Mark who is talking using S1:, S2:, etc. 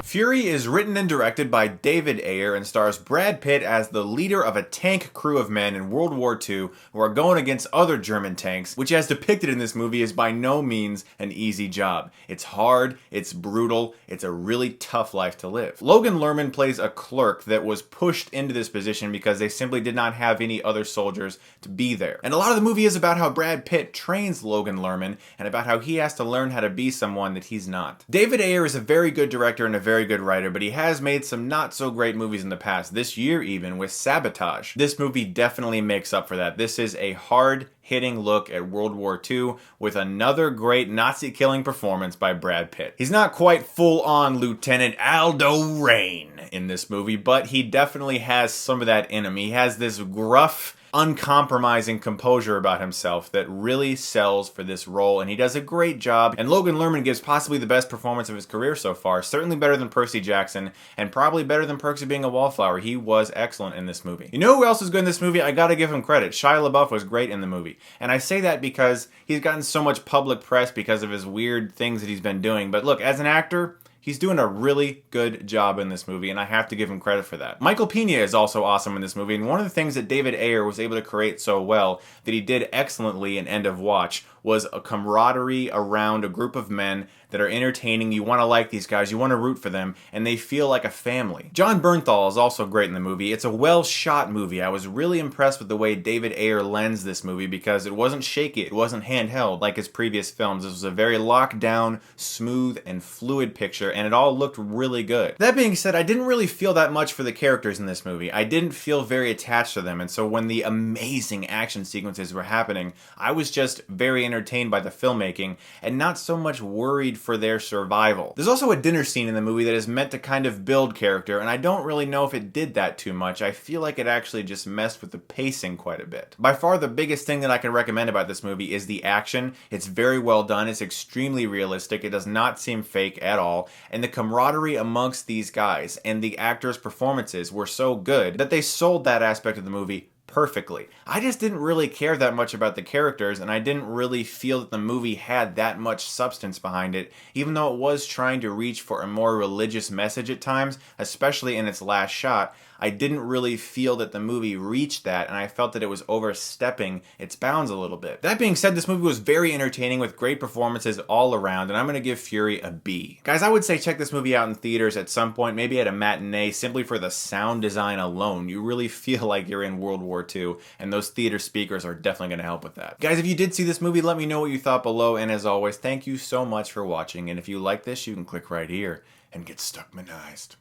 S1: Fury is written and directed by David Ayer and stars Brad Pitt as the leader of a tank crew of men in World War II who are going against other German tanks, which as depicted in this movie is by no means an easy job. It's hard, it's brutal, it's a really tough life to live. Logan Lerman plays a clerk that was pushed into this position because they simply did not have any other soldiers to be there. And a lot of the movie is about how Brad Pitt trains Logan Lerman and about how he has to learn how to be someone that he's not. David Ayer is a very good director and a very good writer, but he has made some not so great movies in the past, this year even, with Sabotage. This movie definitely makes up for that. This is a hard-hitting look at World War II with another great Nazi-killing performance by Brad Pitt. He's not quite full-on Lieutenant Aldo Rain in this movie, but he definitely has some of that in him. He has this gruff, uncompromising composure about himself that really sells for this role, and he does a great job. And Logan Lerman gives possibly the best performance of his career so far, certainly better than Percy Jackson, and probably better than Perks of Being a Wallflower. He was excellent in this movie. You know who else is good in this movie? I gotta give him credit. Shia LaBeouf was great in the movie. And I say that because he's gotten so much public press because of his weird things that he's been doing. But look, as an actor, he's doing a really good job in this movie, and I have to give him credit for that. Michael Peña is also awesome in this movie, and one of the things that David Ayer was able to create so well that he did excellently in End of Watch was a camaraderie around a group of men that are entertaining. You want to like these guys, you want to root for them, and they feel like a family. Jon Bernthal is also great in the movie. It's a well-shot movie. I was really impressed with the way David Ayer lensed this movie because it wasn't shaky, it wasn't handheld like his previous films. This was a very locked down, smooth, and fluid picture, and it all looked really good. That being said, I didn't really feel that much for the characters in this movie. I didn't feel very attached to them, and so when the amazing action sequences were happening, I was just very entertained by the filmmaking and not so much worried for their survival. There's also a dinner scene in the movie that is meant to kind of build character, and I don't really know if it did that too much. I feel like it actually just messed with the pacing quite a bit. By far the biggest thing that I can recommend about this movie is the action. It's very well done, it's extremely realistic, it does not seem fake at all, and the camaraderie amongst these guys and the actors' performances were so good that they sold that aspect of the movie perfectly. I just didn't really care that much about the characters, and I didn't really feel that the movie had that much substance behind it, even though it was trying to reach for a more religious message at times, especially in its last shot. I didn't really feel that the movie reached that, and I felt that it was overstepping its bounds a little bit. That being said, this movie was very entertaining with great performances all around, and I'm going to give Fury a B. Guys, I would say check this movie out in theaters at some point, maybe at a matinee, simply for the sound design alone. You really feel like you're in World War II, and those theater speakers are definitely going to help with that. Guys, if you did see this movie, let me know what you thought below, and as always, thank you so much for watching, and if you like this, you can click right here and get Stuckmanized.